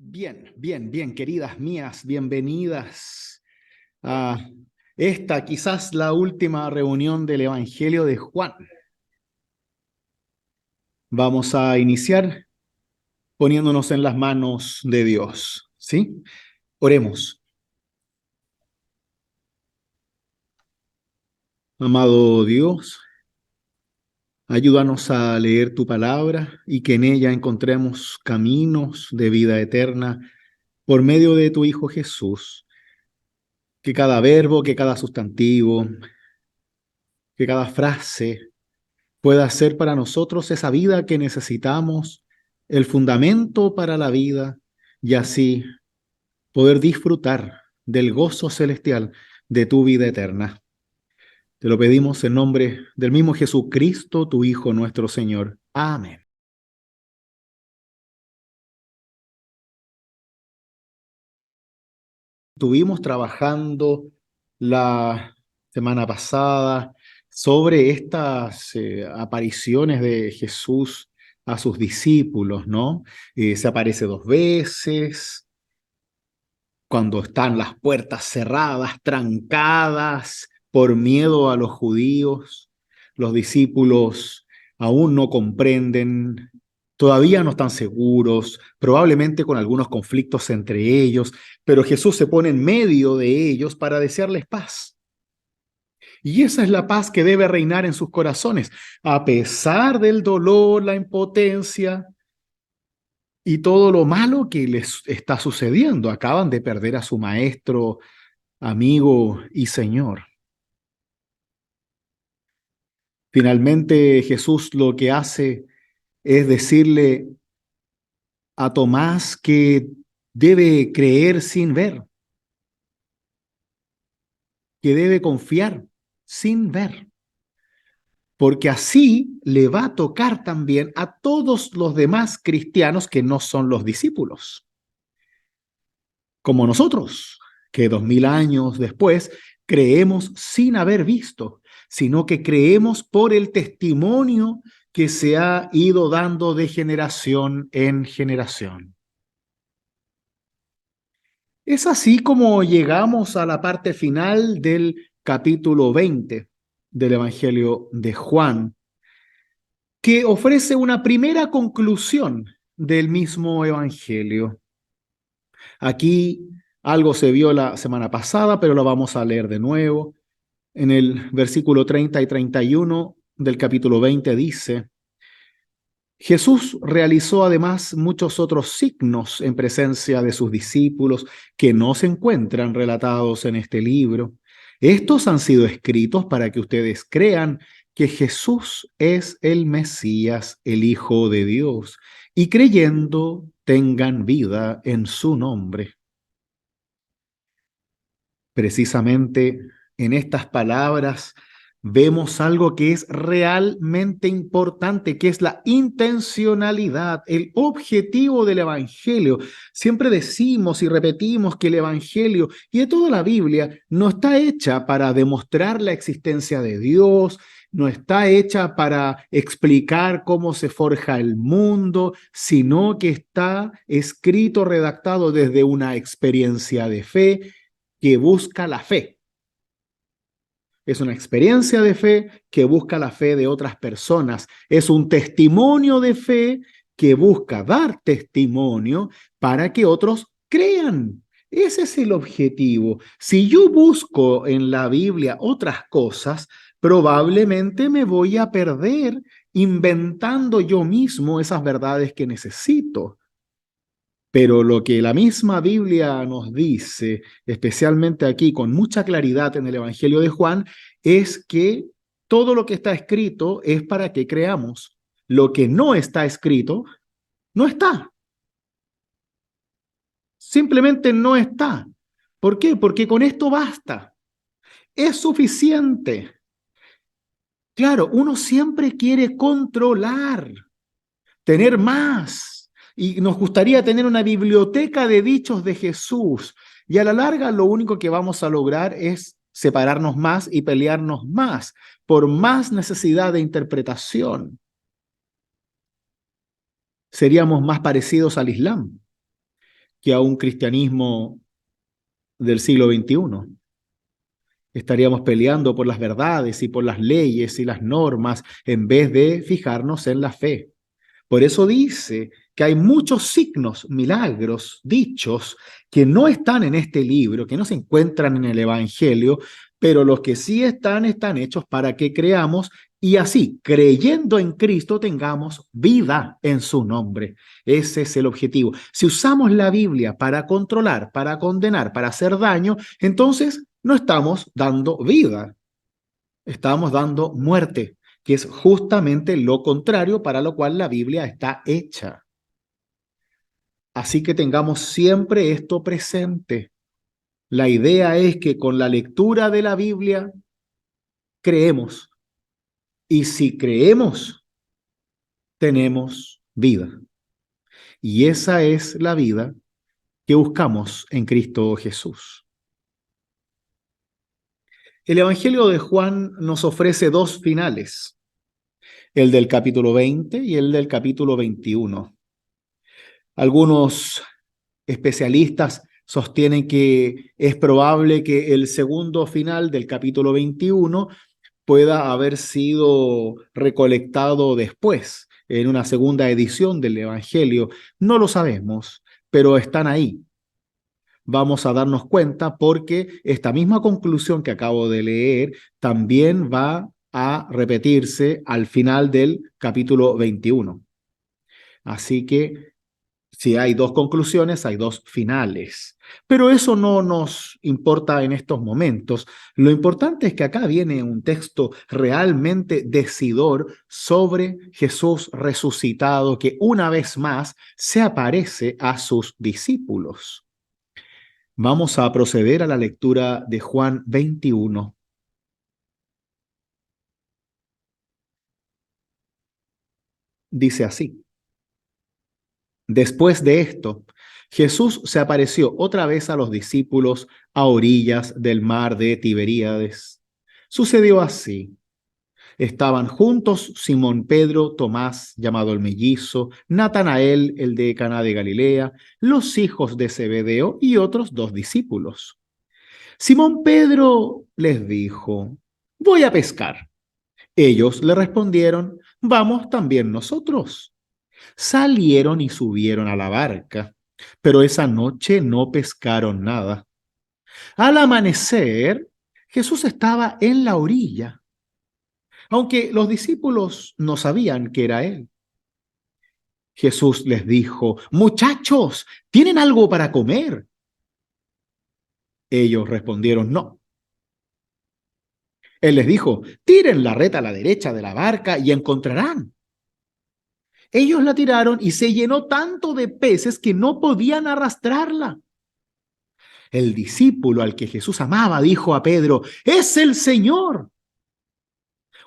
Bien, queridas mías, bienvenidas a esta quizás la última reunión del Evangelio de Juan. Vamos a iniciar poniéndonos en las manos de Dios, ¿sí? Oremos. Amado Dios, ayúdanos a leer tu palabra y que en ella encontremos caminos de vida eterna por medio de tu Hijo Jesús. Que cada verbo, que cada sustantivo, que cada frase pueda ser para nosotros esa vida que necesitamos, el fundamento para la vida, y así poder disfrutar del gozo celestial de tu vida eterna. Te lo pedimos en nombre del mismo Jesucristo, tu Hijo, nuestro Señor. Amén. Estuvimos trabajando la semana pasada sobre estas apariciones de Jesús a sus discípulos, ¿no? Se aparece 2 veces, cuando están las puertas cerradas, trancadas por miedo a los judíos. Los discípulos aún no comprenden, todavía no están seguros, probablemente con algunos conflictos entre ellos, pero Jesús se pone en medio de ellos para desearles paz. Y esa es la paz que debe reinar en sus corazones, a pesar del dolor, la impotencia y todo lo malo que les está sucediendo. Acaban de perder a su maestro, amigo y Señor. Finalmente, Jesús lo que hace es decirle a Tomás que debe creer sin ver, que debe confiar sin ver, porque así le va a tocar también a todos los demás cristianos que no son los discípulos, como nosotros, que 2000 años después creemos sin haber visto, sino que creemos por el testimonio que se ha ido dando de generación en generación. Es así como llegamos a la parte final del capítulo 20 del Evangelio de Juan, que ofrece una primera conclusión del mismo Evangelio. Aquí algo se vio la semana pasada, pero lo vamos a leer de nuevo. En el versículo 30 y 31 del capítulo 20 dice: Jesús realizó además muchos otros signos en presencia de sus discípulos que no se encuentran relatados en este libro. Estos han sido escritos para que ustedes crean que Jesús es el Mesías, el Hijo de Dios, y creyendo tengan vida en su nombre. Precisamente en estas palabras vemos algo que es realmente importante, que es la intencionalidad, el objetivo del Evangelio. Siempre decimos y repetimos que el Evangelio y de toda la Biblia no está hecha para demostrar la existencia de Dios, no está hecha para explicar cómo se forja el mundo, sino que está escrito, redactado desde una experiencia de fe que busca la fe. Es una experiencia de fe que busca la fe de otras personas. Es un testimonio de fe que busca dar testimonio para que otros crean. Ese es el objetivo. Si yo busco en la Biblia otras cosas, probablemente me voy a perder inventando yo mismo esas verdades que necesito. Pero lo que la misma Biblia nos dice, especialmente aquí con mucha claridad en el Evangelio de Juan, es que todo lo que está escrito es para que creamos. Lo que no está escrito, no está. Simplemente no está. ¿Por qué? Porque con esto basta. Es suficiente. Claro, uno siempre quiere controlar, tener más. Y nos gustaría tener una biblioteca de dichos de Jesús. Y a la larga lo único que vamos a lograr es separarnos más y pelearnos más por más necesidad de interpretación. Seríamos más parecidos al Islam, que a un cristianismo del siglo XXI. Estaríamos peleando por las verdades y por las leyes y las normas en vez de fijarnos en la fe. Por eso dice que hay muchos signos, milagros, dichos que no están en este libro, que no se encuentran en el Evangelio, pero los que sí están, están hechos para que creamos y así, creyendo en Cristo, tengamos vida en su nombre. Ese es el objetivo. Si usamos la Biblia para controlar, para condenar, para hacer daño, entonces no estamos dando vida, estamos dando muerte, que es justamente lo contrario para lo cual la Biblia está hecha. Así que tengamos siempre esto presente. La idea es que con la lectura de la Biblia creemos. Y si creemos, tenemos vida. Y esa es la vida que buscamos en Cristo Jesús. El Evangelio de Juan nos ofrece dos finales, el del capítulo 20 y el del capítulo 21. Algunos especialistas sostienen que es probable que el segundo final del capítulo 21 pueda haber sido recolectado después, en una segunda edición del Evangelio. No lo sabemos, pero están ahí. Vamos a darnos cuenta porque esta misma conclusión que acabo de leer también va a repetirse al final del capítulo 21. Así que si hay dos conclusiones, hay dos finales. Pero eso no nos importa en estos momentos. Lo importante es que acá viene un texto realmente decidor sobre Jesús resucitado, que una vez más se aparece a sus discípulos. Vamos a proceder a la lectura de Juan 21. Dice así: Después de esto, Jesús se apareció otra vez a los discípulos a orillas del mar de Tiberíades. Sucedió así. Estaban juntos Simón Pedro, Tomás, llamado el mellizo, Natanael, el de Caná de Galilea, los hijos de Zebedeo y otros dos discípulos. Simón Pedro les dijo: Voy a pescar. Ellos le respondieron: Vamos también nosotros. Salieron y subieron a la barca, pero esa noche no pescaron nada. Al amanecer, Jesús estaba en la orilla, aunque los discípulos no sabían que era él. Jesús les dijo: Muchachos, ¿tienen algo para comer? Ellos respondieron: No. Él les dijo: Tiren la red a la derecha de la barca y encontrarán. Ellos la tiraron y se llenó tanto de peces que no podían arrastrarla. El discípulo al que Jesús amaba dijo a Pedro: ¡Es el Señor!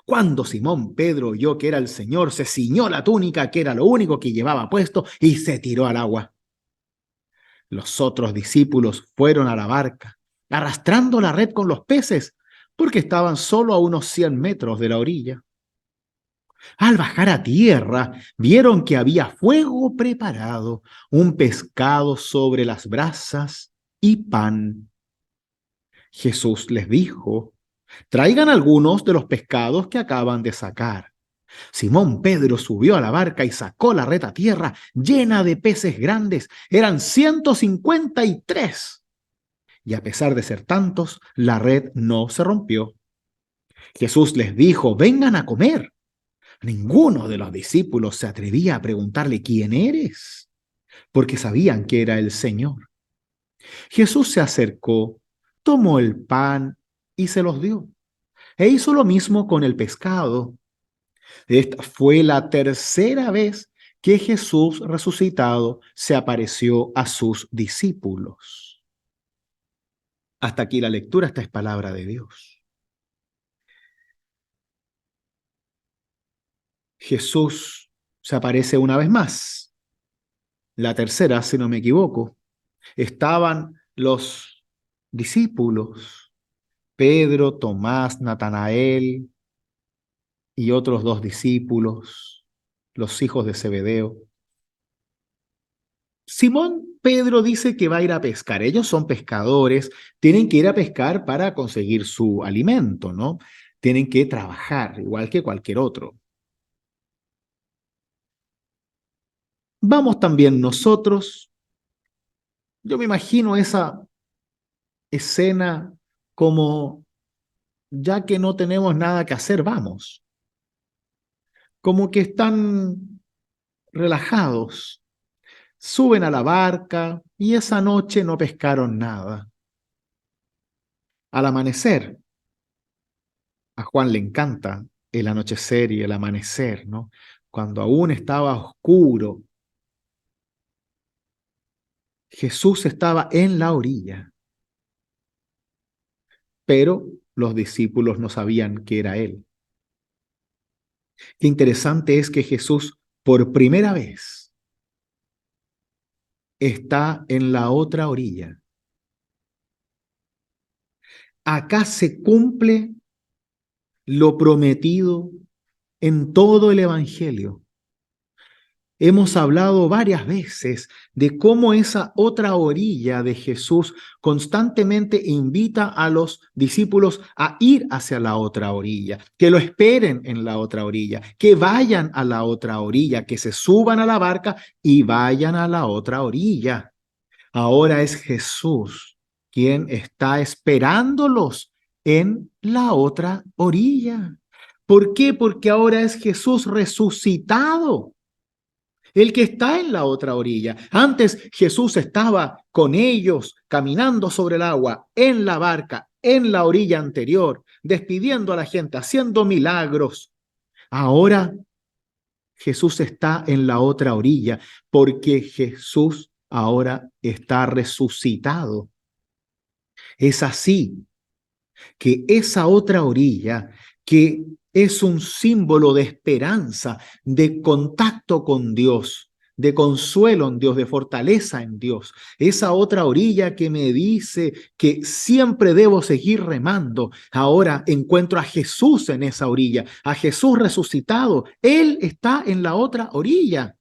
Cuando Simón Pedro oyó que era el Señor, se ciñó la túnica, que era lo único que llevaba puesto, y se tiró al agua. Los otros discípulos fueron a la barca, arrastrando la red con los peces, porque estaban solo a unos 100 metros de la orilla. Al bajar a tierra, vieron que había fuego preparado, un pescado sobre las brasas y pan. Jesús les dijo: Traigan algunos de los pescados que acaban de sacar. Simón Pedro subió a la barca y sacó la red a tierra, llena de peces grandes. Eran 153. Y a pesar de ser tantos, la red no se rompió. Jesús les dijo: Vengan a comer. Ninguno de los discípulos se atrevía a preguntarle: ¿Quién eres? Porque sabían que era el Señor. Jesús se acercó, tomó el pan y se los dio. E hizo lo mismo con el pescado. Esta fue la tercera vez que Jesús resucitado se apareció a sus discípulos. Hasta aquí la lectura, esta es palabra de Dios. Jesús se aparece una vez más. La tercera, si no me equivoco. Estaban los discípulos, Pedro, Tomás, Natanael y otros dos discípulos, los hijos de Zebedeo. Simón Pedro dice que va a ir a pescar. Ellos son pescadores, tienen que ir a pescar para conseguir su alimento, ¿no? Tienen que trabajar, igual que cualquier otro. Vamos también nosotros. Yo me imagino esa escena como, ya que no tenemos nada que hacer, vamos. Como que están relajados, suben a la barca y esa noche no pescaron nada. Al amanecer, a Juan le encanta el anochecer y el amanecer, ¿no? Cuando aún estaba oscuro, Jesús estaba en la orilla, pero los discípulos no sabían que era Él. Qué interesante es que Jesús, por primera vez, está en la otra orilla. Acá se cumple lo prometido en todo el Evangelio. Hemos hablado varias veces de cómo esa otra orilla de Jesús constantemente invita a los discípulos a ir hacia la otra orilla, que lo esperen en la otra orilla, que vayan a la otra orilla, que se suban a la barca y vayan a la otra orilla. Ahora es Jesús quien está esperándolos en la otra orilla. ¿Por qué? Porque ahora es Jesús resucitado el que está en la otra orilla. Antes Jesús estaba con ellos caminando sobre el agua, en la barca, en la orilla anterior, despidiendo a la gente, haciendo milagros. Ahora Jesús está en la otra orilla porque Jesús ahora está resucitado. Es así que esa otra orilla, que es un símbolo de esperanza, de contacto con Dios, de consuelo en Dios, de fortaleza en Dios. Esa otra orilla que me dice que siempre debo seguir remando. Ahora encuentro a Jesús en esa orilla, a Jesús resucitado. Él está en la otra orilla.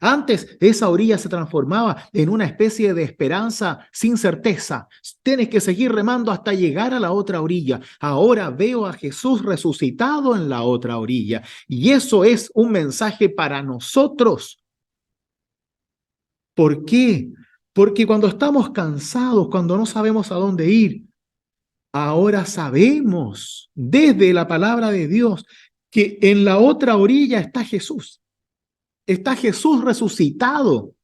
Antes esa orilla se transformaba en una especie de esperanza sin certeza. Tienes que seguir remando hasta llegar a la otra orilla. Ahora veo a Jesús resucitado en la otra orilla. Y eso es un mensaje para nosotros. ¿Por qué? Porque cuando estamos cansados, cuando no sabemos a dónde ir, ahora sabemos desde la palabra de Dios que en la otra orilla está Jesús. Está Jesús resucitado.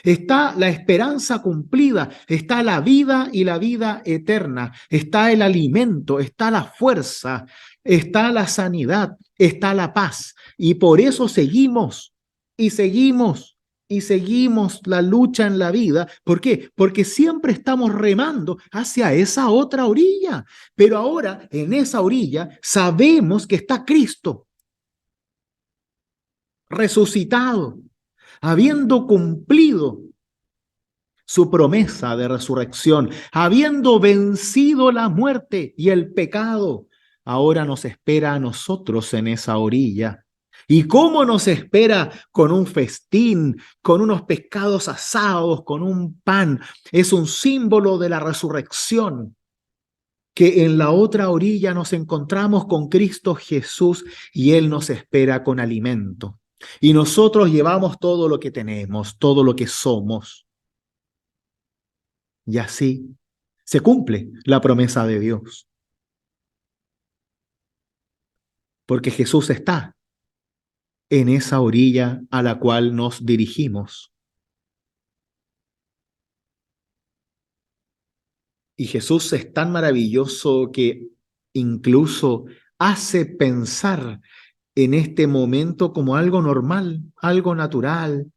Está la esperanza cumplida, está la vida y la vida eterna, está el alimento, está la fuerza, está la sanidad, está la paz. Y por eso seguimos y seguimos y seguimos la lucha en la vida. ¿Por qué? Porque siempre estamos remando hacia esa otra orilla. Pero ahora en esa orilla sabemos que está Cristo resucitado, habiendo cumplido su promesa de resurrección, habiendo vencido la muerte y el pecado, ahora nos espera a nosotros en esa orilla. ¿Y cómo nos espera? Con un festín, con unos pescados asados, con un pan. Es un símbolo de la resurrección, que en la otra orilla nos encontramos con Cristo Jesús y Él nos espera con alimento. Y nosotros llevamos todo lo que tenemos, todo lo que somos. Y así se cumple la promesa de Dios. Porque Jesús está en esa orilla a la cual nos dirigimos. Y Jesús es tan maravilloso que incluso hace pensar en este momento como algo normal, algo natural.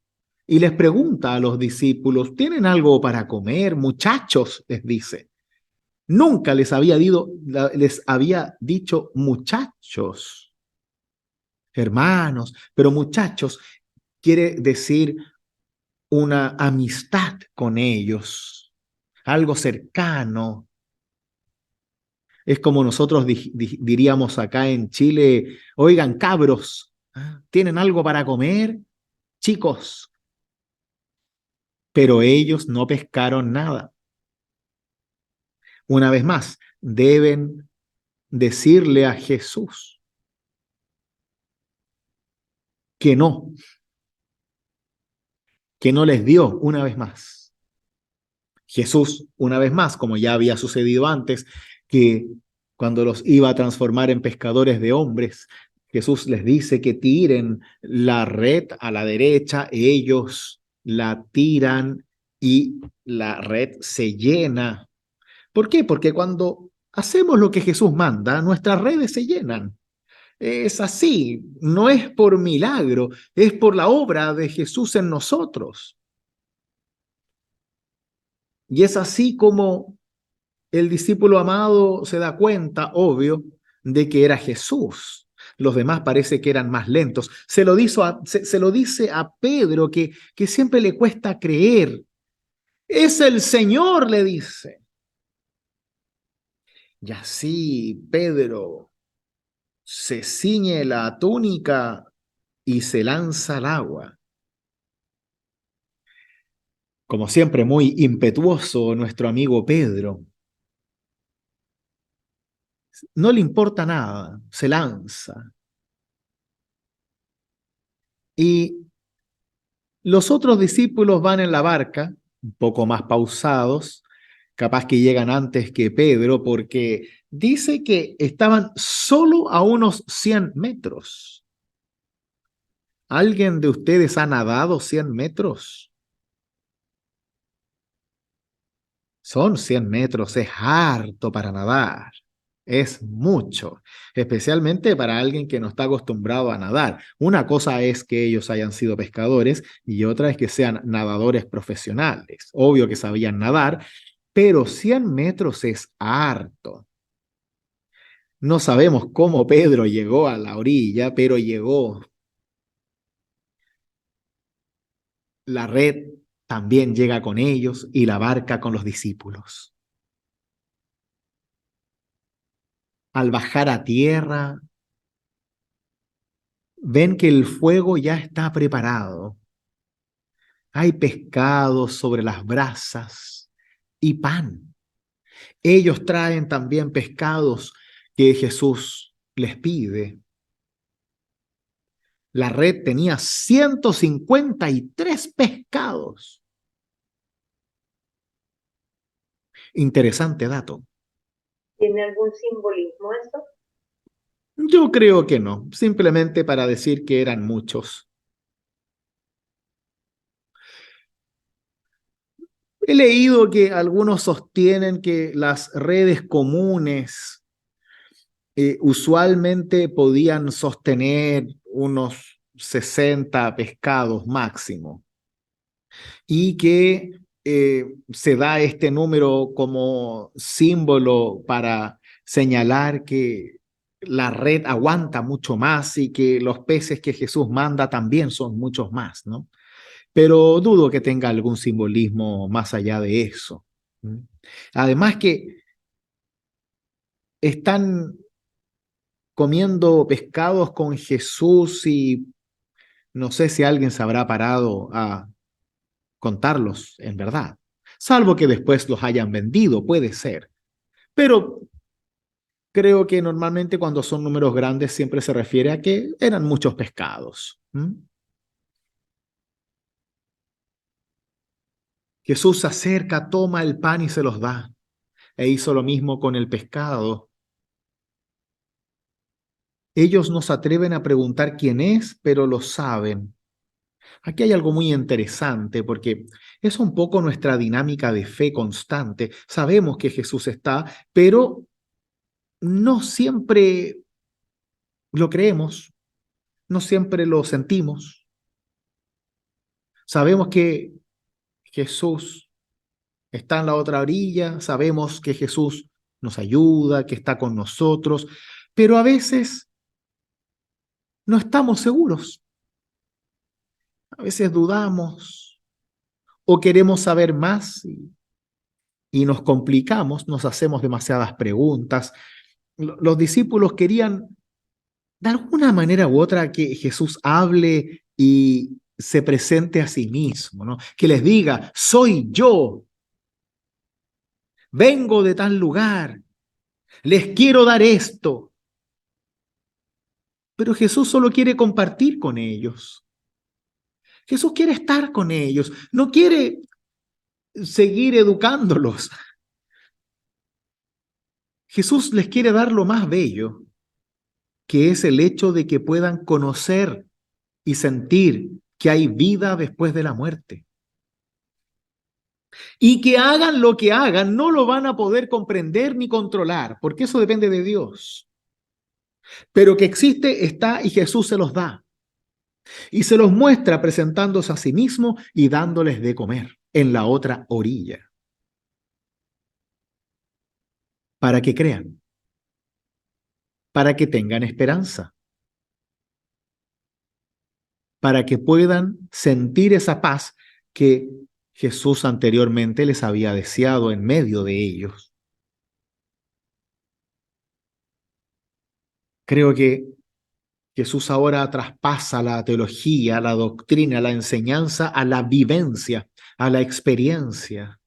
Y les pregunta a los discípulos, ¿tienen algo para comer? Muchachos, les dice. Nunca les había dicho muchachos, hermanos, pero muchachos quiere decir una amistad con ellos, algo cercano. Es como nosotros diríamos acá en Chile, oigan, cabros, ¿tienen algo para comer? Chicos, pero ellos no pescaron nada. Una vez más, deben decirle a Jesús que no les dio una vez más. Jesús, una vez más, como ya había sucedido antes, que cuando los iba a transformar en pescadores de hombres, Jesús les dice que tiren la red a la derecha, ellos la tiran y la red se llena. ¿Por qué? Porque cuando hacemos lo que Jesús manda, nuestras redes se llenan. Es así, no es por milagro, es por la obra de Jesús en nosotros. Y es así como el discípulo amado se da cuenta, obvio, de que era Jesús. Los demás parece que eran más lentos. Se lo dice a Pedro, que siempre le cuesta creer. Es el Señor, le dice. Y así Pedro se ciñe la túnica y se lanza al agua. Como siempre, muy impetuoso nuestro amigo Pedro. No le importa nada, se lanza. Y los otros discípulos van en la barca, un poco más pausados, capaz que llegan antes que Pedro, porque dice que estaban solo a unos 100 metros. ¿Alguien de ustedes ha nadado 100 metros? Son 100 metros, es harto para nadar. Es mucho, especialmente para alguien que no está acostumbrado a nadar. Una cosa es que ellos hayan sido pescadores y otra es que sean nadadores profesionales. Obvio que sabían nadar, pero 100 metros es harto. No sabemos cómo Pedro llegó a la orilla, pero llegó. La red también llega con ellos y la barca con los discípulos. Al bajar a tierra, ven que el fuego ya está preparado. Hay pescado sobre las brasas y pan. Ellos traen también pescados que Jesús les pide. La red tenía 153 pescados. Interesante dato. ¿Tiene algún simbolismo esto? Yo creo que no, simplemente para decir que eran muchos. He leído que algunos sostienen que las redes comunes usualmente podían sostener unos 60 pescados máximo y que se da este número como símbolo para señalar que la red aguanta mucho más y que los peces que Jesús manda también son muchos más, ¿no? Pero dudo que tenga algún simbolismo más allá de eso. ¿Mm? Además que están comiendo pescados con Jesús y no sé si alguien se habrá parado a contarlos en verdad, salvo que después los hayan vendido, puede ser. Pero creo que normalmente cuando son números grandes siempre se refiere a que eran muchos pescados. ¿Mm? Jesús se acerca, toma el pan y se los da. E hizo lo mismo con el pescado. Ellos no se atreven a preguntar quién es, pero lo saben. Aquí hay algo muy interesante porque es un poco nuestra dinámica de fe constante. Sabemos que Jesús está, pero no siempre lo creemos, no siempre lo sentimos. Sabemos que Jesús está en la otra orilla, sabemos que Jesús nos ayuda, que está con nosotros, pero a veces no estamos seguros. A veces dudamos o queremos saber más y nos complicamos, nos hacemos demasiadas preguntas. Los discípulos querían de alguna manera u otra que Jesús hable y se presente a sí mismo, ¿no? Que les diga, soy yo, vengo de tal lugar, les quiero dar esto. Pero Jesús solo quiere compartir con ellos. Jesús quiere estar con ellos, no quiere seguir educándolos. Jesús les quiere dar lo más bello, que es el hecho de que puedan conocer y sentir que hay vida después de la muerte. Y que hagan lo que hagan, no lo van a poder comprender ni controlar, porque eso depende de Dios. Pero que existe, está y Jesús se los da. Y se los muestra presentándose a sí mismo y dándoles de comer en la otra orilla. Para que crean, para que tengan esperanza, para que puedan sentir esa paz que Jesús anteriormente les había deseado en medio de ellos. Creo que Jesús ahora traspasa la teología, la doctrina, la enseñanza a la vivencia, a la experiencia,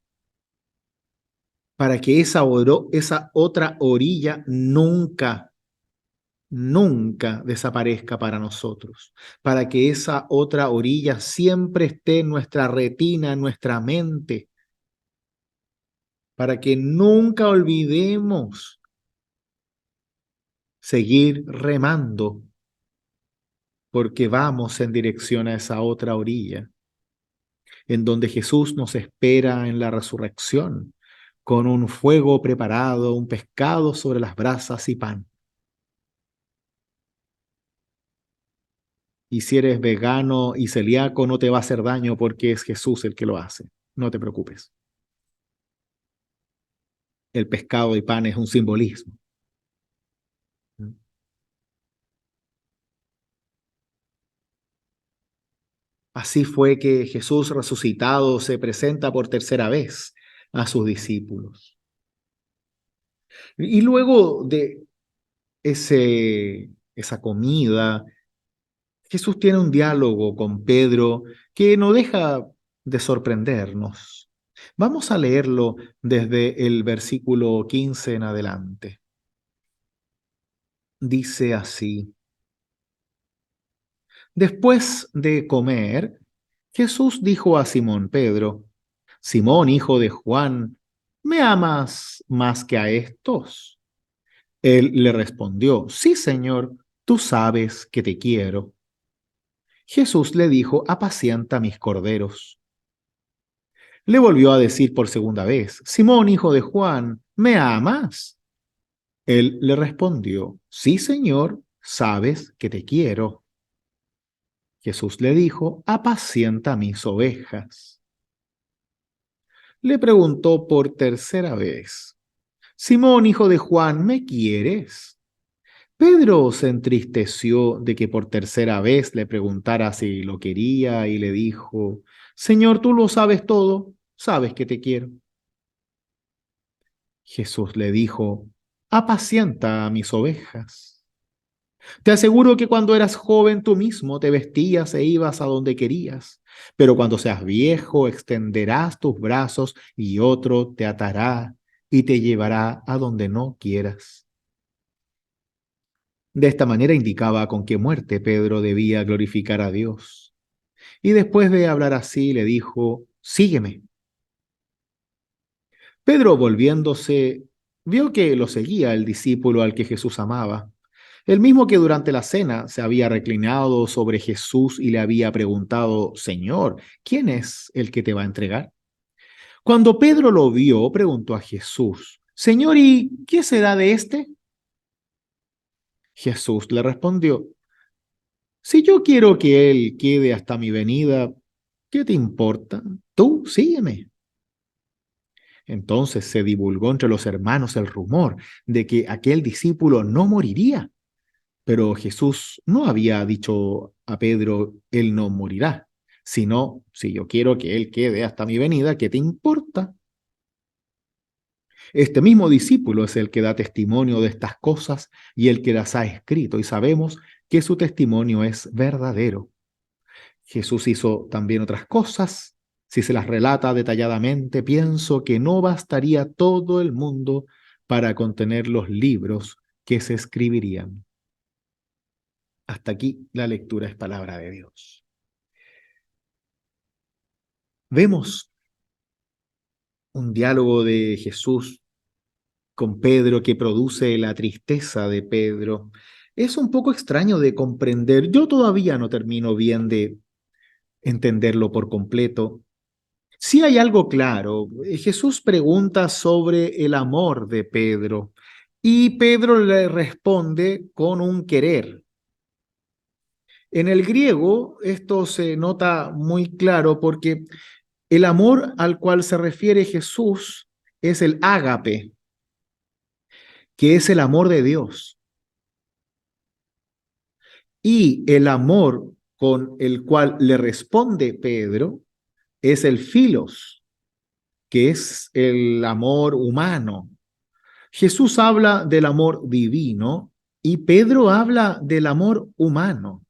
para que esa otra orilla nunca desaparezca para nosotros, para que esa otra orilla siempre esté en nuestra retina, en nuestra mente, para que nunca olvidemos seguir remando, porque vamos en dirección a esa otra orilla, en donde Jesús nos espera en la resurrección, con un fuego preparado, un pescado sobre las brasas y pan. Y si eres vegano y celíaco, no te va a hacer daño porque es Jesús el que lo hace. No te preocupes. El pescado y pan es un simbolismo. Así fue que Jesús resucitado se presenta por tercera vez a sus discípulos. Y luego de esa comida, Jesús tiene un diálogo con Pedro que no deja de sorprendernos. Vamos a leerlo desde el versículo 15 en adelante. Dice así: Después de comer, Jesús dijo a Simón Pedro: Simón, hijo de Juan, ¿me amas más que a estos? Él le respondió: Sí, Señor, tú sabes que te quiero. Jesús le dijo: Apacienta mis corderos. Le volvió a decir por segunda vez: Simón, hijo de Juan, ¿me amas? Él le respondió: Sí, Señor, sabes que te quiero. Jesús le dijo: Apacienta mis ovejas. Le preguntó por tercera vez: Simón, hijo de Juan, ¿me quieres? Pedro se entristeció de que por tercera vez le preguntara si lo quería y le dijo: Señor, tú lo sabes todo, sabes que te quiero. Jesús le dijo: Apacienta a mis ovejas. Te aseguro que cuando eras joven tú mismo te vestías e ibas a donde querías, pero cuando seas viejo extenderás tus brazos y otro te atará y te llevará a donde no quieras. De esta manera indicaba con qué muerte Pedro debía glorificar a Dios. Y después de hablar así le dijo: Sígueme. Pedro, volviéndose, vio que lo seguía el discípulo al que Jesús amaba, el mismo que durante la cena se había reclinado sobre Jesús y le había preguntado: Señor, ¿quién es el que te va a entregar? Cuando Pedro lo vio, preguntó a Jesús: Señor, ¿y qué será de este? Jesús le respondió: Si yo quiero que él quede hasta mi venida, ¿qué te importa? Tú sígueme. Entonces se divulgó entre los hermanos el rumor de que aquel discípulo no moriría. Pero Jesús no había dicho a Pedro: él no morirá, sino: si yo quiero que él quede hasta mi venida, ¿qué te importa? Este mismo discípulo es el que da testimonio de estas cosas y el que las ha escrito, y sabemos que su testimonio es verdadero. Jesús hizo también otras cosas. Si se las relata detalladamente, pienso que no bastaría todo el mundo para contener los libros que se escribirían. Hasta aquí la lectura es palabra de Dios. Vemos un diálogo de Jesús con Pedro que produce la tristeza de Pedro. Es un poco extraño de comprender. Yo todavía no termino bien de entenderlo por completo. Sí hay algo claro. Jesús pregunta sobre el amor de Pedro y Pedro le responde con un querer. En el griego esto se nota muy claro porque el amor al cual se refiere Jesús es el ágape, que es el amor de Dios. Y el amor con el cual le responde Pedro es el filos, que es el amor humano. Jesús habla del amor divino y Pedro habla del amor humano.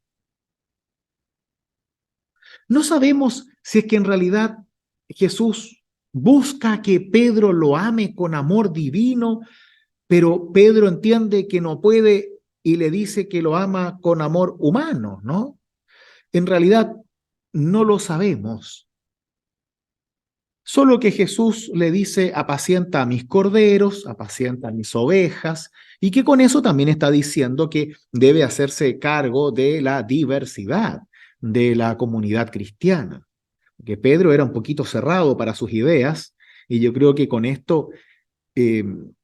No sabemos si es que en realidad Jesús busca que Pedro lo ame con amor divino, pero Pedro entiende que no puede y le dice que lo ama con amor humano, ¿no? En realidad no lo sabemos. Solo que Jesús le dice, apacienta a mis corderos, apacienta a mis ovejas, y que con eso también está diciendo que debe hacerse cargo de la diversidad de la comunidad cristiana. Que Pedro era un poquito cerrado para sus ideas, y yo creo que con esto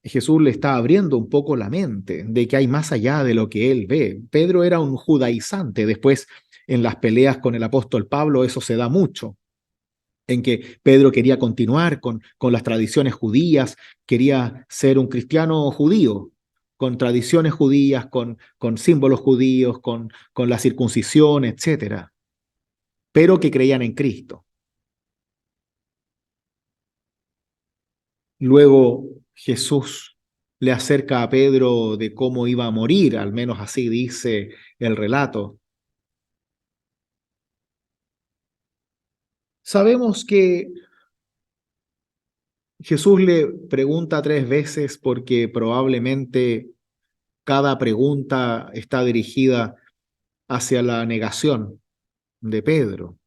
Jesús le está abriendo un poco la mente de que hay más allá de lo que él ve. Pedro era un judaizante, después en las peleas con el apóstol Pablo eso se da mucho, en que Pedro quería continuar con las tradiciones judías, quería ser un cristiano judío, con tradiciones judías, con símbolos judíos, con la circuncisión, etcétera, pero que creían en Cristo. Luego Jesús le acerca a Pedro de cómo iba a morir, al menos así dice el relato. Sabemos que Jesús le pregunta 3 veces porque probablemente cada pregunta está dirigida hacia la negación de Pedro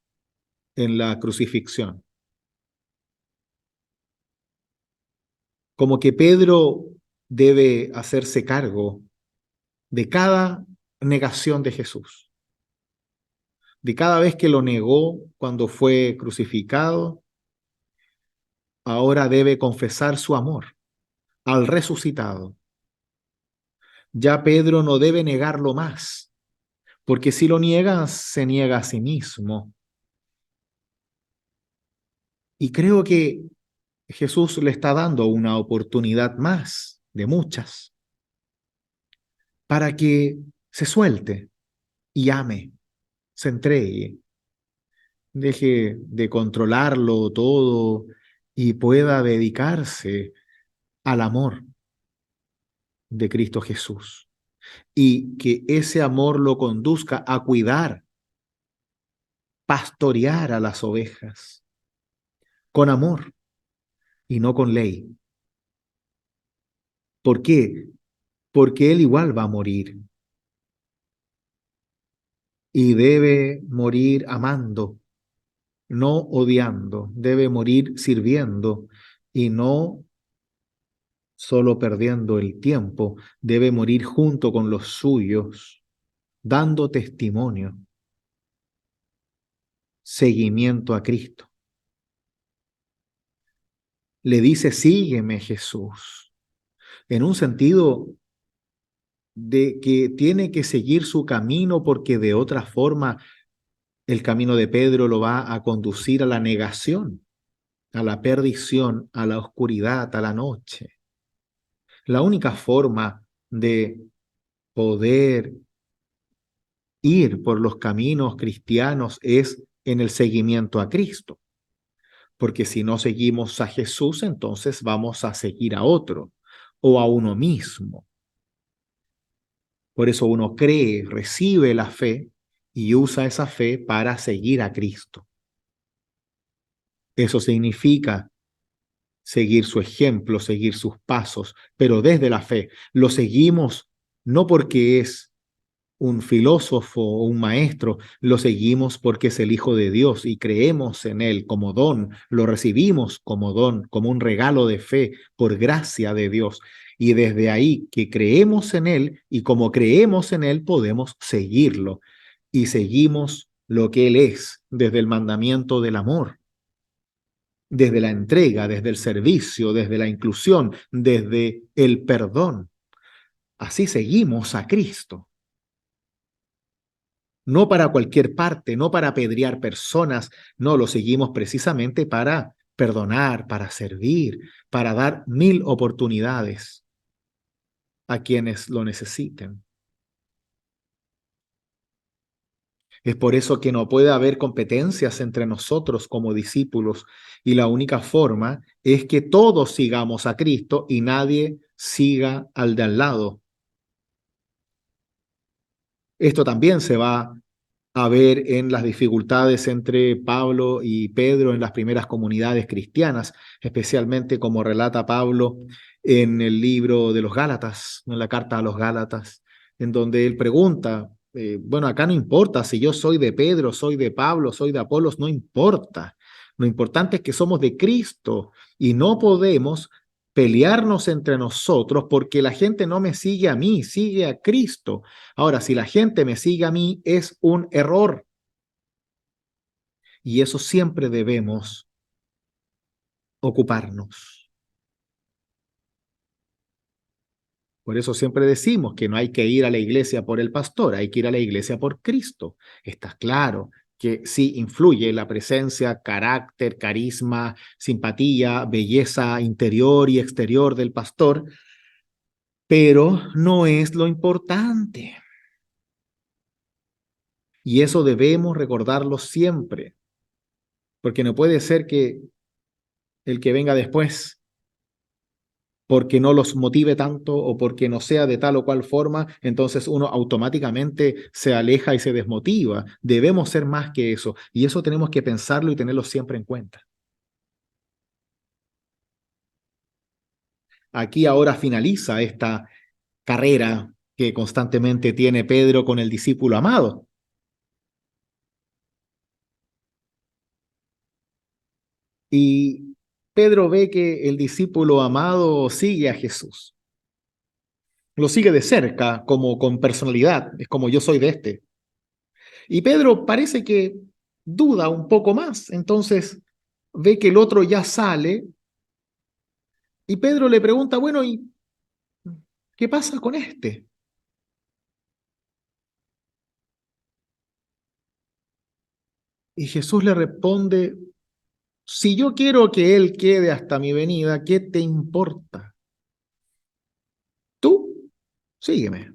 en la crucifixión. Como que Pedro debe hacerse cargo de cada negación de Jesús, de cada vez que lo negó cuando fue crucificado. Ahora debe confesar su amor al resucitado. Ya Pedro no debe negarlo más, porque si lo niega, se niega a sí mismo. Y creo que Jesús le está dando una oportunidad más de muchas para que se suelte y ame, se entregue, deje de controlarlo todo y pueda dedicarse al amor de Cristo Jesús. Y que ese amor lo conduzca a cuidar, pastorear a las ovejas con amor y no con ley. ¿Por qué? Porque él igual va a morir y debe morir amando, no odiando, debe morir sirviendo y no solo perdiendo el tiempo, debe morir junto con los suyos, dando testimonio, seguimiento a Cristo. Le dice, sígueme, Jesús, en un sentido de que tiene que seguir su camino porque de otra forma el camino de Pedro lo va a conducir a la negación, a la perdición, a la oscuridad, a la noche. La única forma de poder ir por los caminos cristianos es en el seguimiento a Cristo, porque si no seguimos a Jesús, entonces vamos a seguir a otro o a uno mismo. Por eso uno cree, recibe la fe y usa esa fe para seguir a Cristo. Eso significa seguir su ejemplo, seguir sus pasos, pero desde la fe. Lo seguimos no porque es un filósofo o un maestro, lo seguimos porque es el Hijo de Dios y creemos en Él como don, lo recibimos como don, como un regalo de fe, por gracia de Dios. Y desde ahí que creemos en Él y como creemos en Él podemos seguirlo y seguimos lo que Él es desde el mandamiento del amor, desde la entrega, desde el servicio, desde la inclusión, desde el perdón. Así seguimos a Cristo. No para cualquier parte, no para apedrear personas, no, lo seguimos precisamente para perdonar, para servir, para dar 1000 oportunidades a quienes lo necesiten. Es por eso que no puede haber competencias entre nosotros como discípulos y la única forma es que todos sigamos a Cristo y nadie siga al de al lado. Esto también se va a ver en las dificultades entre Pablo y Pedro en las primeras comunidades cristianas, especialmente como relata Pablo en el libro de los Gálatas, en la carta a los Gálatas, en donde él pregunta, bueno, acá no importa si yo soy de Pedro, soy de Pablo, soy de Apolos, no importa. Lo importante es que somos de Cristo y no podemos pelearnos entre nosotros porque la gente no me sigue a mí, sigue a Cristo. Ahora, si la gente me sigue a mí, es un error. Y eso siempre debemos ocuparnos. Por eso siempre decimos que no hay que ir a la iglesia por el pastor, hay que ir a la iglesia por Cristo. Está claro que sí influye la presencia, carácter, carisma, simpatía, belleza interior y exterior del pastor, pero no es lo importante. Y eso debemos recordarlo siempre, porque no puede ser que el que venga después, porque no los motive tanto o porque no sea de tal o cual forma, entonces uno automáticamente se aleja y se desmotiva. Debemos ser más que eso, y eso tenemos que pensarlo y tenerlo siempre en cuenta. Aquí ahora finaliza esta carrera que constantemente tiene Pedro con el discípulo amado. Y Pedro ve que el discípulo amado sigue a Jesús. Lo sigue de cerca, como con personalidad. Es como yo soy de este. Y Pedro parece que duda un poco más. Entonces ve que el otro ya sale y Pedro le pregunta, bueno, ¿y qué pasa con este? Y Jesús le responde, si yo quiero que él quede hasta mi venida, ¿qué te importa? Tú, sígueme.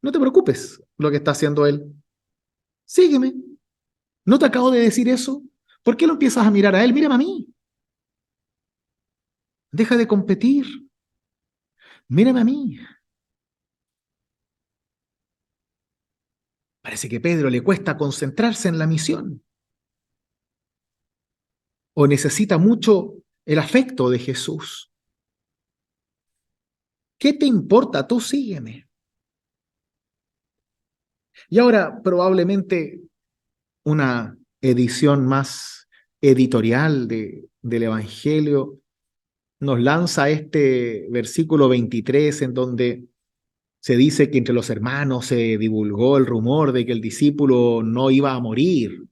No te preocupes lo que está haciendo él. Sígueme. ¿No te acabo de decir eso? ¿Por qué lo empiezas a mirar a él? Mírame a mí. Deja de competir. Mírame a mí. Parece que a Pedro le cuesta concentrarse en la misión. O necesita mucho el afecto de Jesús. ¿Qué te importa? Tú sígueme. Y ahora probablemente una edición más editorial del Evangelio nos lanza este versículo 23 en donde se dice que entre los hermanos se divulgó el rumor de que el discípulo no iba a morir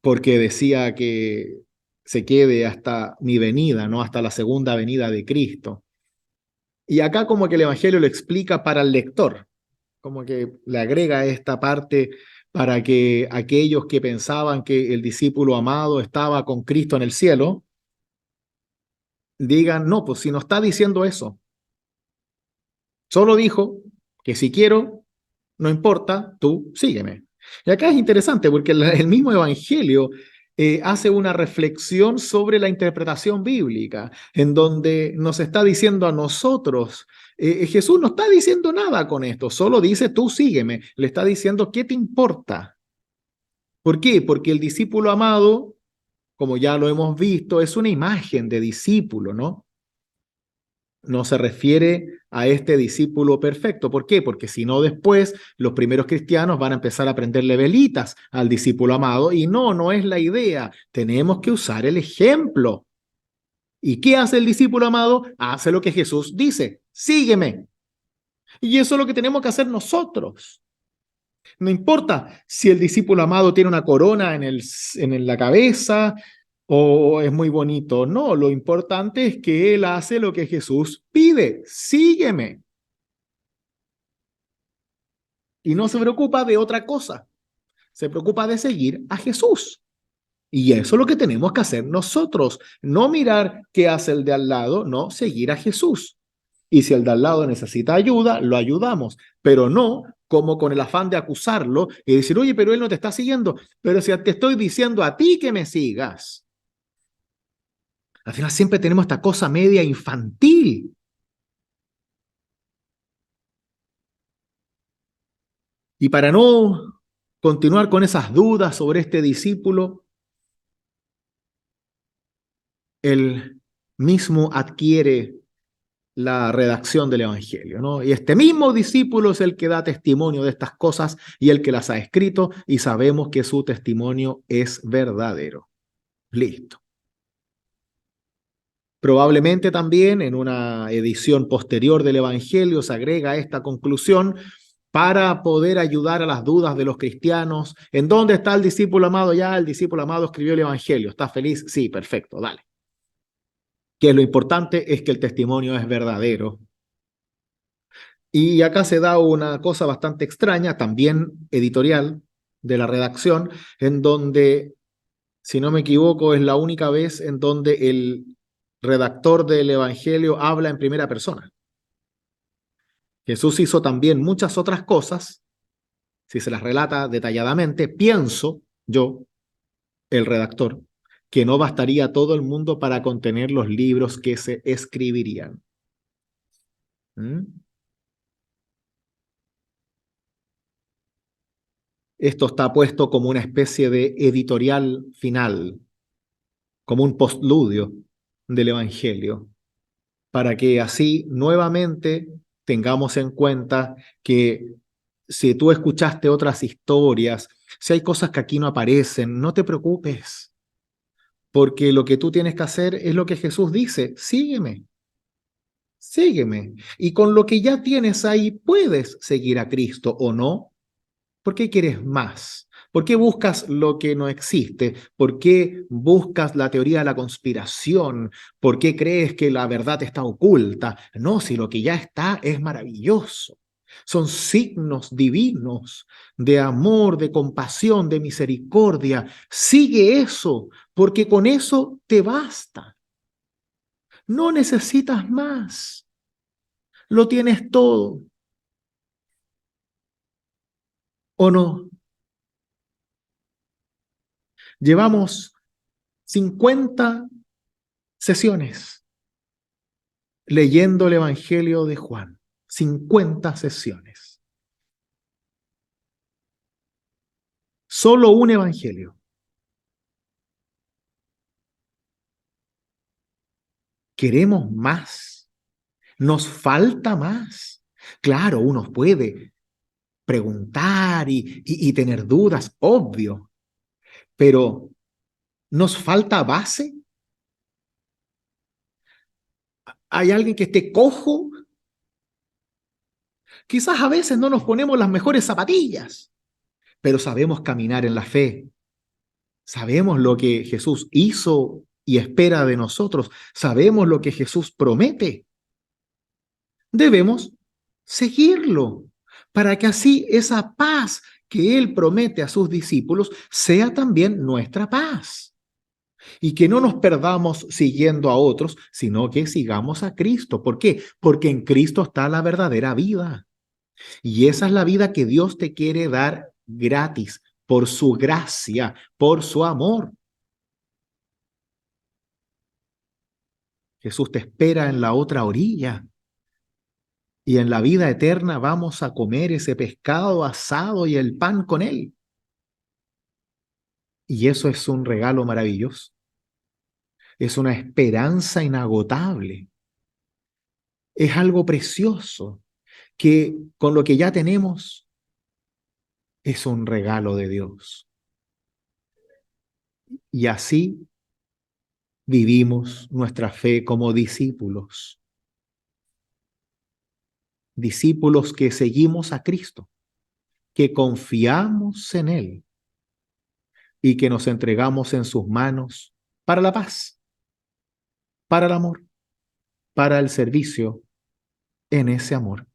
porque decía que se quede hasta mi venida, no hasta la segunda venida de Cristo. Y acá como que el Evangelio lo explica para el lector, como que le agrega esta parte para que aquellos que pensaban que el discípulo amado estaba con Cristo en el cielo, digan, no, pues si no está diciendo eso, solo dijo que si quiero, no importa, tú sígueme. Y acá es interesante porque el mismo Evangelio hace una reflexión sobre la interpretación bíblica, en donde nos está diciendo a nosotros Jesús no está diciendo nada con esto, solo dice tú sígueme. Le está diciendo, ¿qué te importa? ¿Por qué? Porque el discípulo amado, como ya lo hemos visto, es una imagen de discípulo, ¿no? No se refiere a este discípulo perfecto. ¿Por qué? Porque si no, después los primeros cristianos van a empezar a prenderle velitas al discípulo amado y no es la idea. Tenemos que usar el ejemplo. ¿Y qué hace el discípulo amado? Hace lo que Jesús dice, sígueme. Y eso es lo que tenemos que hacer nosotros. No importa si el discípulo amado tiene una corona en la cabeza o es muy bonito. No, lo importante es que él hace lo que Jesús pide. Sígueme. Y no se preocupa de otra cosa. Se preocupa de seguir a Jesús. Y eso es lo que tenemos que hacer nosotros. No mirar qué hace el de al lado, no, seguir a Jesús. Y si el de al lado necesita ayuda, lo ayudamos, pero no como con el afán de acusarlo y decir, oye, pero él no te está siguiendo, pero si te estoy diciendo a ti que me sigas. Al final siempre tenemos esta cosa media infantil. Y para no continuar con esas dudas sobre este discípulo, él mismo adquiere la redacción del Evangelio, ¿no? Y este mismo discípulo es el que da testimonio de estas cosas y el que las ha escrito y sabemos que su testimonio es verdadero. Listo. Probablemente también en una edición posterior del Evangelio se agrega esta conclusión para poder ayudar a las dudas de los cristianos. ¿En dónde está el discípulo amado? Ya el discípulo amado escribió el Evangelio. ¿Está feliz? Sí, perfecto, dale. Que lo importante es que el testimonio es verdadero. Y acá se da una cosa bastante extraña, también editorial de la redacción, en donde, si no me equivoco, es la única vez en donde el redactor del Evangelio habla en primera persona. Jesús hizo también muchas otras cosas, si se las relata detalladamente, pienso yo, el redactor, que no bastaría todo el mundo para contener los libros que se escribirían. ¿Mm? Esto está puesto como una especie de editorial final, como un postludio del Evangelio, para que así nuevamente tengamos en cuenta que si tú escuchaste otras historias, si hay cosas que aquí no aparecen, no te preocupes, porque lo que tú tienes que hacer es lo que Jesús dice, sígueme, sígueme. Y con lo que ya tienes ahí puedes seguir a Cristo o no. ¿Por qué quieres más? ¿Por qué buscas lo que no existe? ¿Por qué buscas la teoría de la conspiración? ¿Por qué crees que la verdad está oculta? No, si lo que ya está es maravilloso. Son signos divinos de amor, de compasión, de misericordia. Sigue eso, porque con eso te basta. No necesitas más. Lo tienes todo. ¿O no? Llevamos 50 sesiones leyendo el Evangelio de Juan. 50 sesiones. Solo un Evangelio. Queremos más. Nos falta más. Claro, uno puede preguntar y tener dudas, obvio, pero ¿nos falta base? ¿Hay alguien que esté cojo? Quizás a veces no nos ponemos las mejores zapatillas, pero sabemos caminar en la fe. Sabemos lo que Jesús hizo y espera de nosotros. Sabemos lo que Jesús promete. Debemos seguirlo para que así esa paz que Él promete a sus discípulos sea también nuestra paz. Y que no nos perdamos siguiendo a otros, sino que sigamos a Cristo. ¿Por qué? Porque en Cristo está la verdadera vida. Y esa es la vida que Dios te quiere dar gratis, por su gracia, por su amor. Jesús te espera en la otra orilla. Y en la vida eterna vamos a comer ese pescado asado y el pan con Él. Y eso es un regalo maravilloso. Es una esperanza inagotable. Es algo precioso que con lo que ya tenemos es un regalo de Dios. Y así vivimos nuestra fe como discípulos. Discípulos que seguimos a Cristo, que confiamos en Él y que nos entregamos en sus manos para la paz, para el amor, para el servicio en ese amor.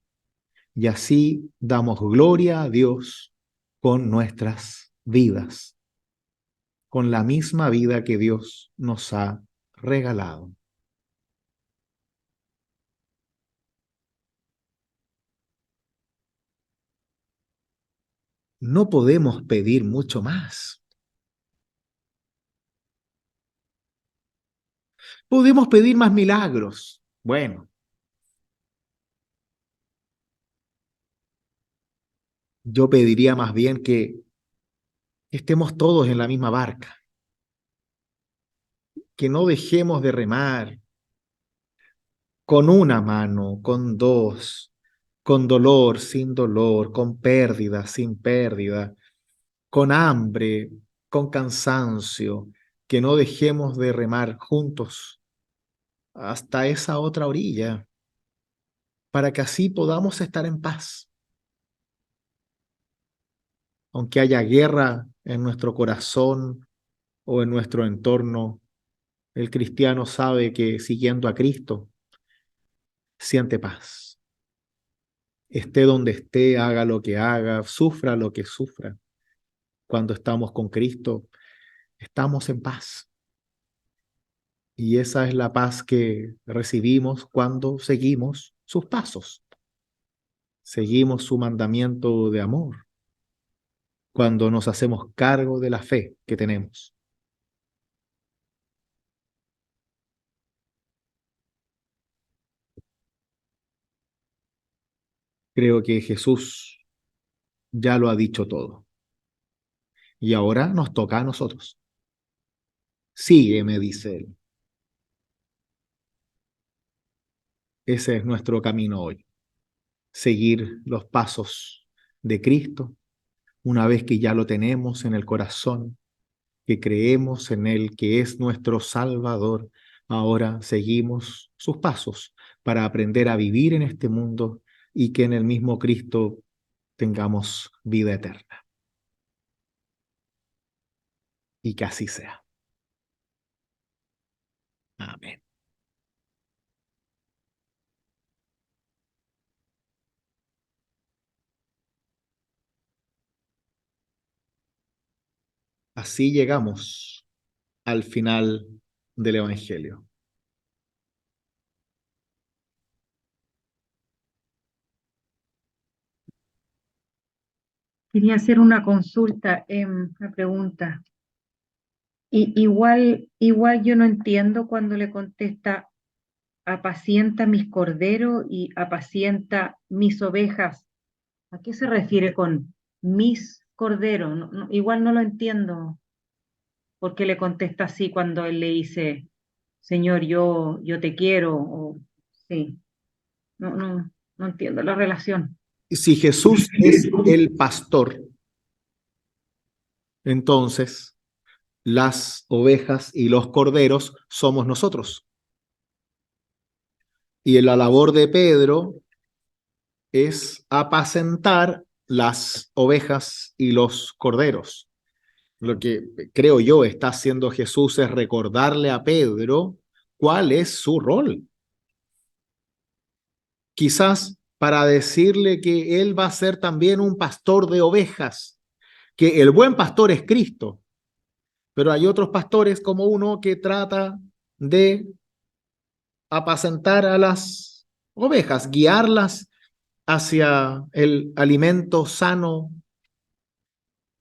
Y así damos gloria a Dios con nuestras vidas, con la misma vida que Dios nos ha regalado. No podemos pedir mucho más. Podemos pedir más milagros. Bueno, yo pediría más bien que estemos todos en la misma barca, que no dejemos de remar con una mano, con dos, con dolor, sin dolor, con pérdida, sin pérdida, con hambre, con cansancio, que no dejemos de remar juntos hasta esa otra orilla, para que así podamos estar en paz. Aunque haya guerra en nuestro corazón o en nuestro entorno, el cristiano sabe que siguiendo a Cristo siente paz. Esté donde esté, haga lo que haga, sufra lo que sufra. Cuando estamos con Cristo, estamos en paz. Y esa es la paz que recibimos cuando seguimos sus pasos, seguimos su mandamiento de amor, cuando nos hacemos cargo de la fe que tenemos. Creo que Jesús ya lo ha dicho todo. Y ahora nos toca a nosotros. Sígueme, dice Él. Ese es nuestro camino hoy. Seguir los pasos de Cristo una vez que ya lo tenemos en el corazón, que creemos en Él, que es nuestro Salvador. Ahora seguimos sus pasos para aprender a vivir en este mundo y que en el mismo Cristo tengamos vida eterna. Y que así sea. Amén. Así llegamos al final del Evangelio. Quería hacer una consulta, una pregunta. Igual yo no entiendo cuando le contesta apacienta mis corderos y apacienta mis ovejas. ¿A qué se refiere con mis corderos? Igual no lo entiendo. ¿Por qué le contesta así cuando él le dice, Señor, yo te quiero? O, sí, no entiendo la relación. Si Jesús es el pastor, entonces las ovejas y los corderos somos nosotros. Y la labor de Pedro es apacentar las ovejas y los corderos. Lo que creo yo está haciendo Jesús es recordarle a Pedro cuál es su rol. Quizás para decirle que él va a ser también un pastor de ovejas, que el buen pastor es Cristo, pero hay otros pastores como uno que trata de apacentar a las ovejas, guiarlas hacia el alimento sano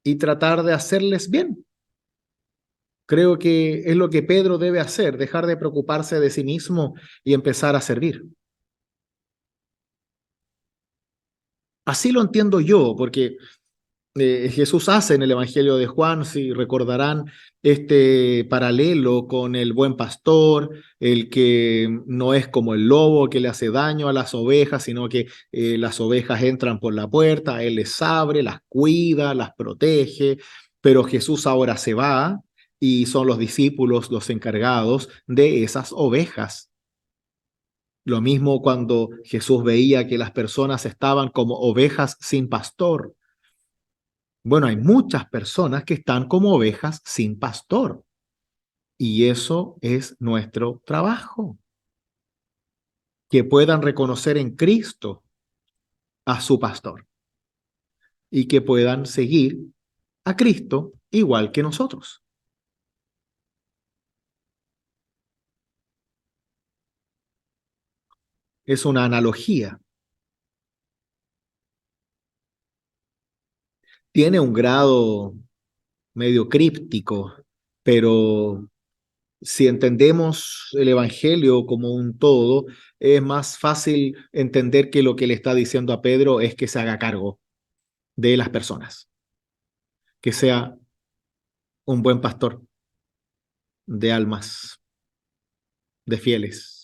y tratar de hacerles bien. Creo que es lo que Pedro debe hacer, dejar de preocuparse de sí mismo y empezar a servir. Así lo entiendo yo, porque Jesús hace en el Evangelio de Juan, si recordarán, este paralelo con el buen pastor, el que no es como el lobo que le hace daño a las ovejas, sino que las ovejas entran por la puerta, él les abre, las cuida, las protege, pero Jesús ahora se va y son los discípulos los encargados de esas ovejas. Lo mismo cuando Jesús veía que las personas estaban como ovejas sin pastor. Bueno, hay muchas personas que están como ovejas sin pastor y eso es nuestro trabajo, que puedan reconocer en Cristo a su pastor y que puedan seguir a Cristo igual que nosotros. Es una analogía. Tiene un grado medio críptico, pero si entendemos el Evangelio como un todo, es más fácil entender que lo que le está diciendo a Pedro es que se haga cargo de las personas, que sea un buen pastor de almas, de fieles,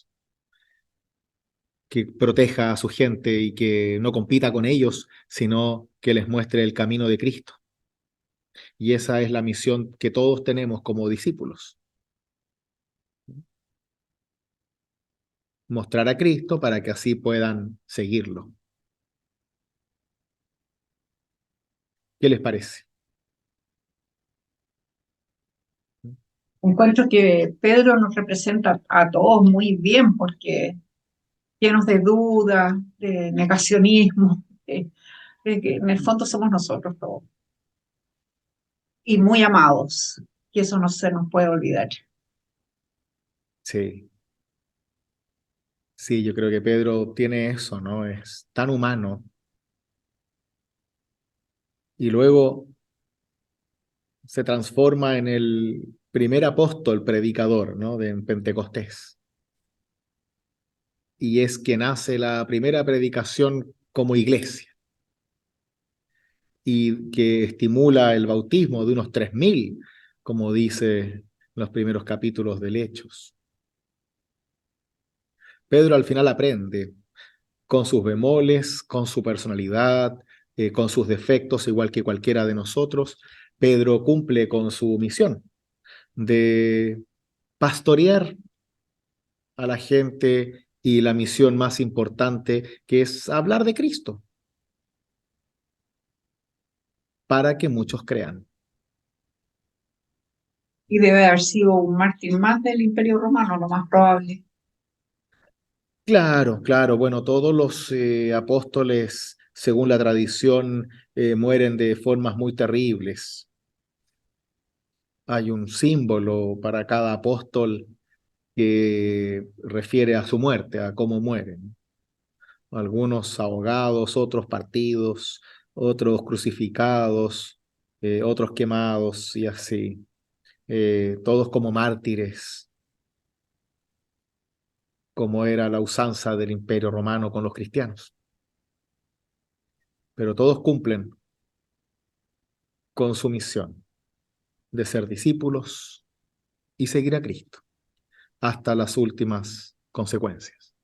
que proteja a su gente y que no compita con ellos, sino que les muestre el camino de Cristo. Y esa es la misión que todos tenemos como discípulos. Mostrar a Cristo para que así puedan seguirlo. ¿Qué les parece? Encuentro que Pedro nos representa a todos muy bien porque llenos de dudas, de negacionismo, de que en el fondo somos nosotros todos y muy amados, y eso no se nos puede olvidar. Sí, sí, yo creo que Pedro tiene eso, ¿no? Es tan humano. Y luego se transforma en el primer apóstol predicador, ¿no? De Pentecostés. Y es quien hace la primera predicación como iglesia y que estimula el bautismo de unos 3.000, como dice en los primeros capítulos del Hechos. Pedro al final aprende con sus bemoles, con su personalidad, con sus defectos, igual que cualquiera de nosotros. Pedro cumple con su misión de pastorear a la gente y la misión más importante, que es hablar de Cristo para que muchos crean. Y debe haber sido un mártir más del Imperio Romano, lo más probable. Claro, claro. Bueno, todos los apóstoles, según la tradición, mueren de formas muy terribles. Hay un símbolo para cada apóstol que refiere a su muerte, a cómo mueren. Algunos ahogados, otros partidos, otros crucificados, otros quemados y así. Todos como mártires, como era la usanza del Imperio Romano con los cristianos. Pero todos cumplen con su misión de ser discípulos y seguir a Cristo hasta las últimas consecuencias.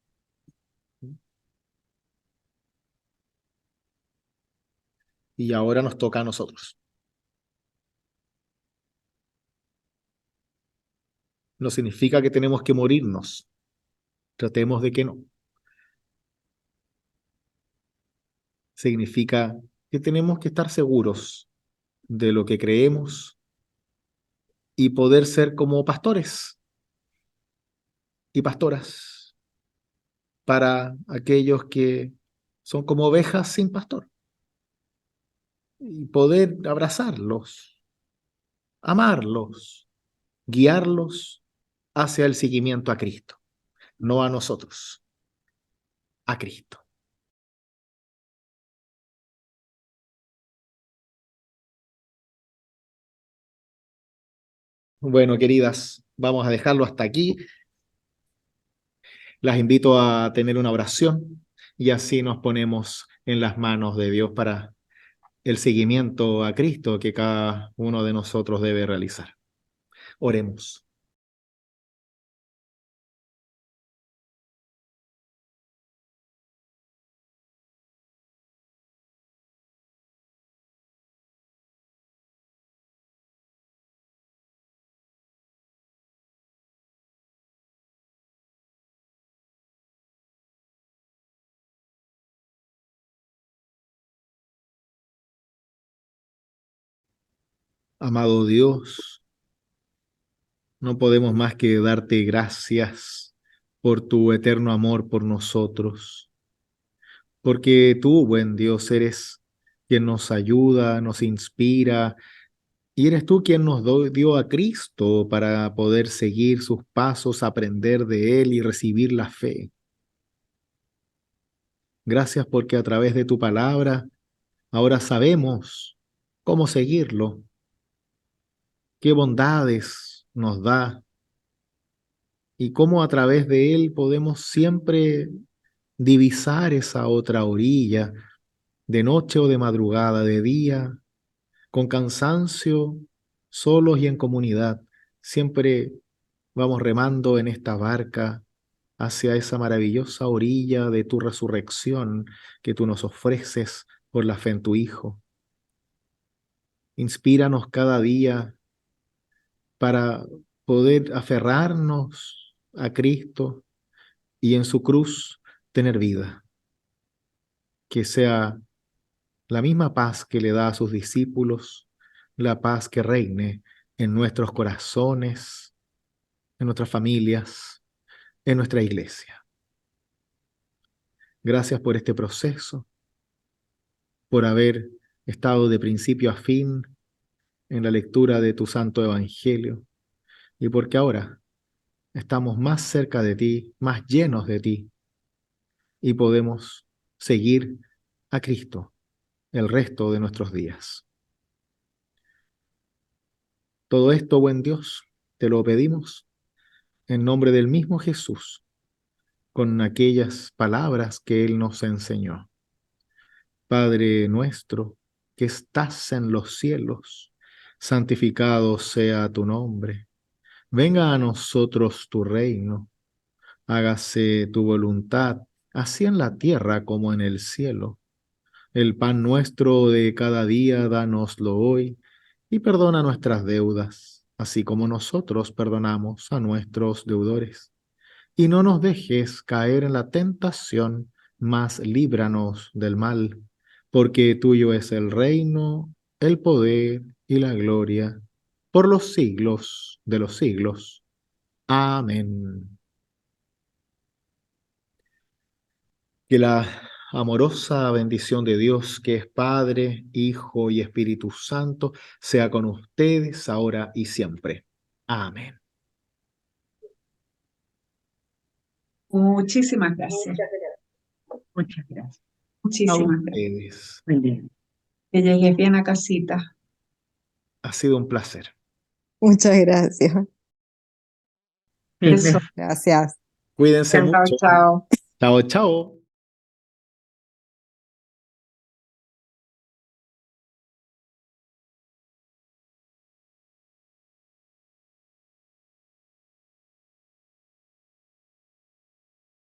Y ahora nos toca a nosotros. No significa que tenemos que morirnos. Tratemos de que no. Significa que tenemos que estar seguros de lo que creemos y poder ser como pastores y pastoras para aquellos que son como ovejas sin pastor y poder abrazarlos, amarlos, guiarlos hacia el seguimiento a Cristo, no a nosotros, a Cristo. Bueno, queridas, vamos a dejarlo hasta aquí. Las invito a tener una oración y así nos ponemos en las manos de Dios para el seguimiento a Cristo que cada uno de nosotros debe realizar. Oremos. Amado Dios, no podemos más que darte gracias por tu eterno amor por nosotros, porque tú, buen Dios, eres quien nos ayuda, nos inspira, y eres tú quien nos dio a Cristo para poder seguir sus pasos, aprender de Él y recibir la fe. Gracias porque a través de tu palabra ahora sabemos cómo seguirlo, qué bondades nos da y cómo a través de Él podemos siempre divisar esa otra orilla, de noche o de madrugada, de día, con cansancio, solos y en comunidad. Siempre vamos remando en esta barca hacia esa maravillosa orilla de tu resurrección que tú nos ofreces por la fe en tu Hijo. Inspíranos cada día para poder aferrarnos a Cristo y en su cruz tener vida. Que sea la misma paz que le da a sus discípulos, la paz que reine en nuestros corazones, en nuestras familias, en nuestra iglesia. Gracias por este proceso, por haber estado de principio a fin en la lectura de tu santo evangelio y porque ahora estamos más cerca de ti, más llenos de ti y podemos seguir a Cristo el resto de nuestros días. Todo esto, buen Dios, te lo pedimos en nombre del mismo Jesús, con aquellas palabras que Él nos enseñó. Padre nuestro, que estás en los cielos, santificado sea tu nombre. Venga a nosotros tu reino. Hágase tu voluntad, así en la tierra como en el cielo. El pan nuestro de cada día, dánoslo hoy, y perdona nuestras deudas, así como nosotros perdonamos a nuestros deudores. Y no nos dejes caer en la tentación, mas líbranos del mal, porque tuyo es el reino, el poder y la gloria, por los siglos de los siglos. Amén. Que la amorosa bendición de Dios, que es Padre, Hijo y Espíritu Santo, sea con ustedes ahora y siempre. Amén. Muchísimas gracias. Muchas gracias. Muchas gracias. Muchísimas gracias. Ustedes. Muy bien. Que llegues bien a casita. Ha sido un placer. Muchas gracias. Eso. Gracias. Cuídense Chao, mucho. chao. Chao, chao.